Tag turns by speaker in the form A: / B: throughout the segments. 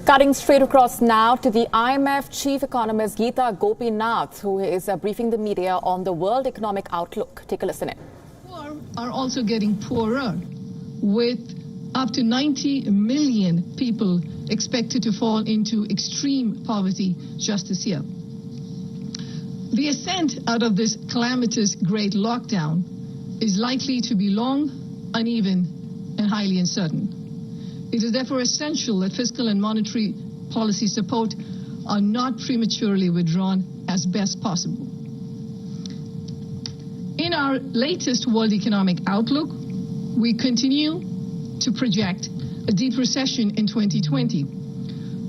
A: Cutting straight across now to the IMF Chief Economist Geeta Gopinath, who is briefing the media on the world economic outlook. Take a listen in.
B: Poor are also getting poorer, with up to 90 million people expected to fall into extreme poverty just this year. The ascent out of this calamitous great lockdown is likely to be long, uneven, and highly uncertain. It is therefore essential that fiscal and monetary policy support are not prematurely withdrawn as best possible. In our latest World Economic Outlook, we continue to project a deep recession in 2020.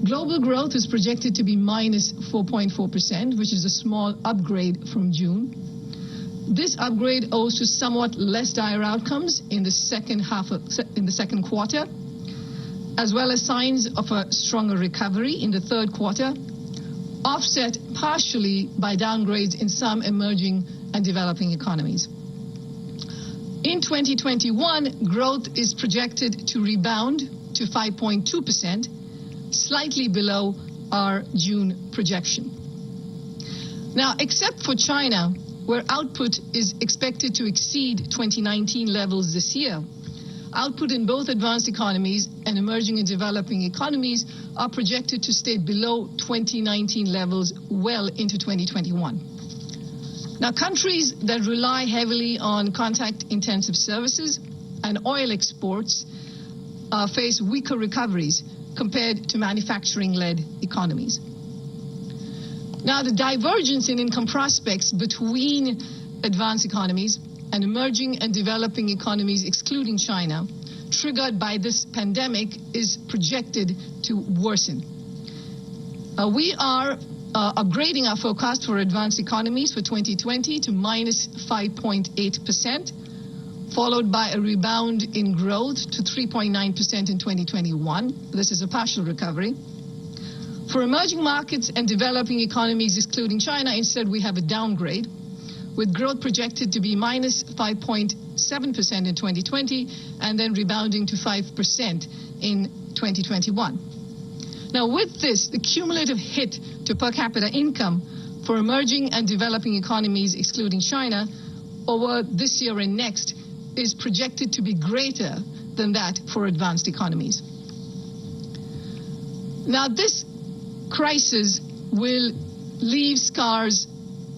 B: Global growth is projected to be minus 4.4%, which is a small upgrade from June. This upgrade owes to somewhat less dire outcomes in the second quarter, as well as signs of a stronger recovery in the third quarter, offset partially by downgrades in some emerging and developing economies. In 2021, growth is projected to rebound to 5.2%, slightly below our June projection. Now, except for China, where output is expected to exceed 2019 levels this year, output in both advanced economies and emerging and developing economies are projected to stay below 2019 levels well into 2021. Now, countries that rely heavily on contact-intensive services and oil exports face weaker recoveries compared to manufacturing-led economies. Now, the divergence in income prospects between advanced economies and emerging and developing economies, excluding China, triggered by this pandemic, is projected to worsen. We are upgrading our forecast for advanced economies for 2020 to minus 5.8%, followed by a rebound in growth to 3.9% in 2021. This is a partial recovery. For emerging markets and developing economies, excluding China, instead we have a downgrade, with growth projected to be minus 5.7% in 2020 and then rebounding to 5% in 2021. Now, with this, the cumulative hit to per capita income for emerging and developing economies, excluding China, over this year and next is projected to be greater than that for advanced economies. Now, this crisis will leave scars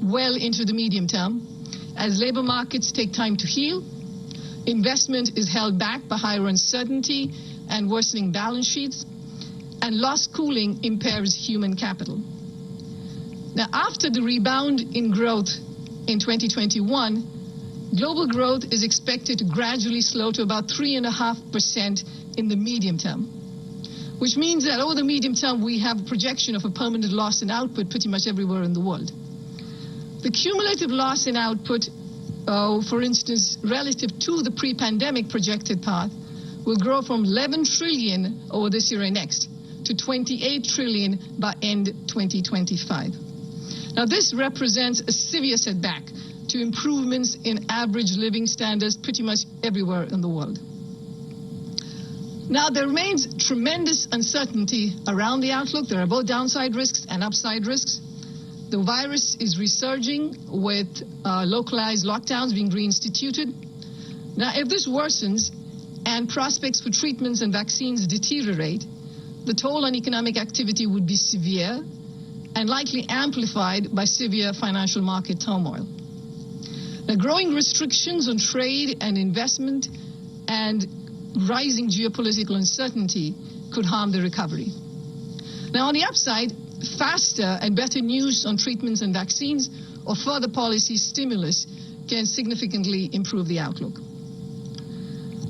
B: well into the medium term as labor markets take time to heal, investment is held back by higher uncertainty and worsening balance sheets, and lost cooling impairs human capital. Now, after the rebound in growth in 2021, global growth is expected to gradually slow to about 3.5% in the medium term, which means that over the medium term we have a projection of a permanent loss in output pretty much everywhere in the world. The cumulative loss in output, for instance, relative to the pre-pandemic projected path, will grow from 11 trillion over this year and next to 28 trillion by end 2025. Now, this represents a severe setback to improvements in average living standards pretty much everywhere in the world. Now, there remains tremendous uncertainty around the outlook. There are both downside risks and upside risks. The virus is resurging with localized lockdowns being reinstituted. Now, if this worsens and prospects for treatments and vaccines deteriorate, the toll on economic activity would be severe and likely amplified by severe financial market turmoil. Now, growing restrictions on trade and investment and rising geopolitical uncertainty could harm the recovery. Now, on the upside, faster and better news on treatments and vaccines or further policy stimulus can significantly improve the outlook.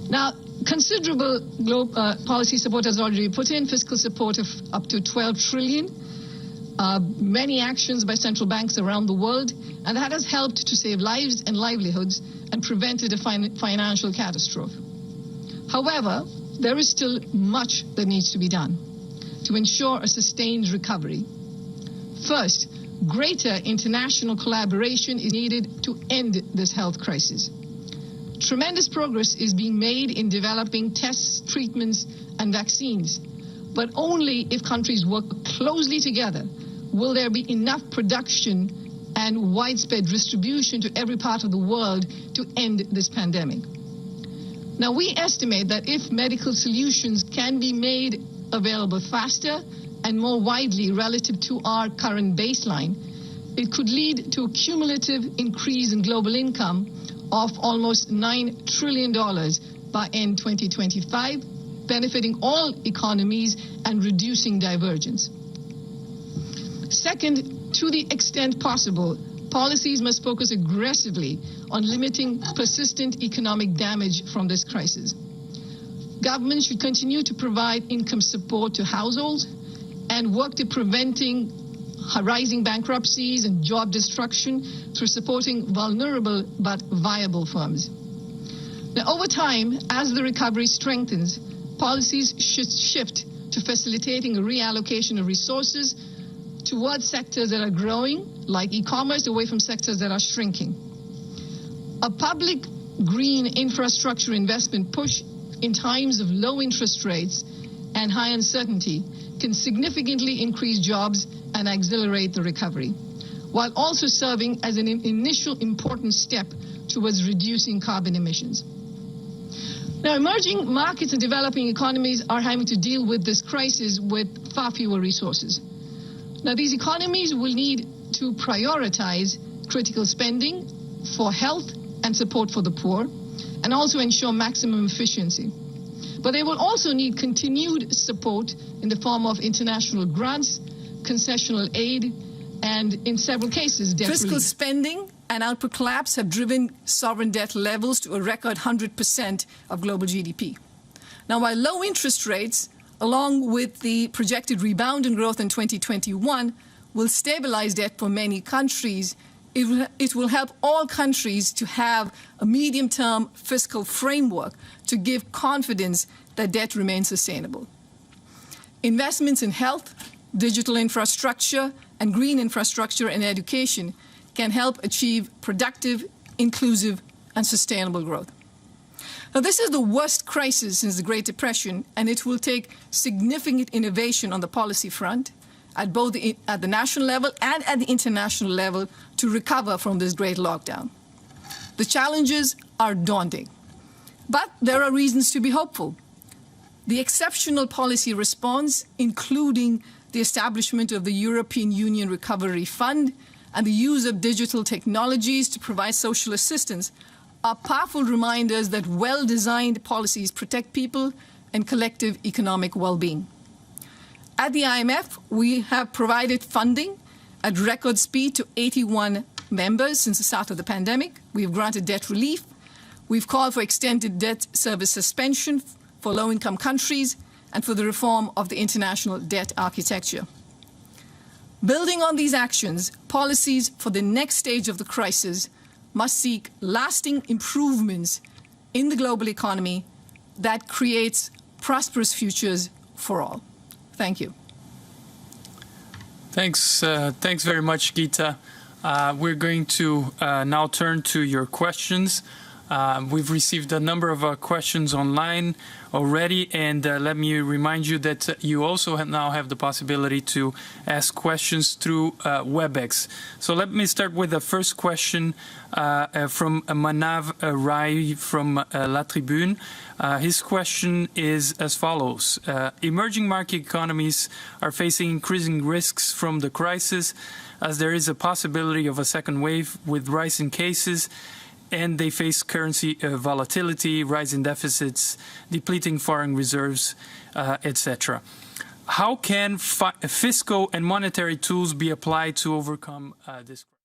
B: Now, considerable policy support has already been put in, fiscal support of up to 12 trillion, many actions by central banks around the world, and that has helped to save lives and livelihoods and prevented a financial catastrophe. However, there is still much that needs to be done to ensure a sustained recovery. First, greater international collaboration is needed to end this health crisis. Tremendous progress is being made in developing tests, treatments, and vaccines. but only if countries work closely together will there be enough production and widespread distribution to every part of the world to end this pandemic. Now, we estimate that if medical solutions can be made available faster and more widely relative to our current baseline, it could lead to a cumulative increase in global income of almost $9 trillion by end 2025, benefiting all economies and reducing divergence. Second, to the extent possible, policies must focus aggressively on limiting persistent economic damage from this crisis. Governments should continue to provide income support to households and work to preventing rising bankruptcies and job destruction through supporting vulnerable but viable firms. Now, over time, as the recovery strengthens, policies should shift to facilitating a reallocation of resources towards sectors that are growing, like e-commerce, away from sectors that are shrinking. A public green infrastructure investment push in times of low interest rates and high uncertainty can significantly increase jobs and accelerate the recovery, while also serving as an initial important step towards reducing carbon emissions. Now, emerging markets and developing economies are having to deal with this crisis with far fewer resources. Now, these economies will need to prioritize critical spending for health and support for the poor, and also ensure maximum efficiency. But they will also need continued support in the form of international grants, concessional aid, and in several cases, debt relief.
C: Fiscal spending and output collapse have driven sovereign debt levels to a record 100% of global GDP. Now, while low interest rates, along with the projected rebound in growth in 2021, will stabilize debt for many countries, it will help all countries to have a medium-term fiscal framework to give confidence that debt remains sustainable. Investments in health, digital infrastructure, and green infrastructure and education can help achieve productive, inclusive, and sustainable growth. Now, this is the worst crisis since the Great Depression, and it will take significant innovation on the policy front at both at the national level and at the international level to recover from this great lockdown. The challenges are daunting, but there are reasons to be hopeful. The exceptional policy response, including the establishment of the European Union Recovery Fund and the use of digital technologies to provide social assistance, are powerful reminders that well-designed policies protect people and collective economic well-being. At the IMF, we have provided funding at record speed to 81 members since the start of the pandemic. We've granted debt relief. We've called for extended debt service suspension for low-income countries and for the reform of the international debt architecture. Building on these actions, policies for the next stage of the crisis must seek lasting improvements in the global economy that creates prosperous futures for all. Thank you.
D: Thanks very much, Geeta. We're going to now turn to your questions. We've received a number of questions online already, and let me remind you that you also now have the possibility to ask questions through WebEx. So let me start with the first question from Manav Rai from La Tribune. His question is as follows. Emerging market economies are facing increasing risks from the crisis, as there is a possibility of a second wave with rising cases, and they face currency volatility, rising deficits, depleting foreign reserves, etc. How can fiscal and monetary tools be applied to overcome this crisis?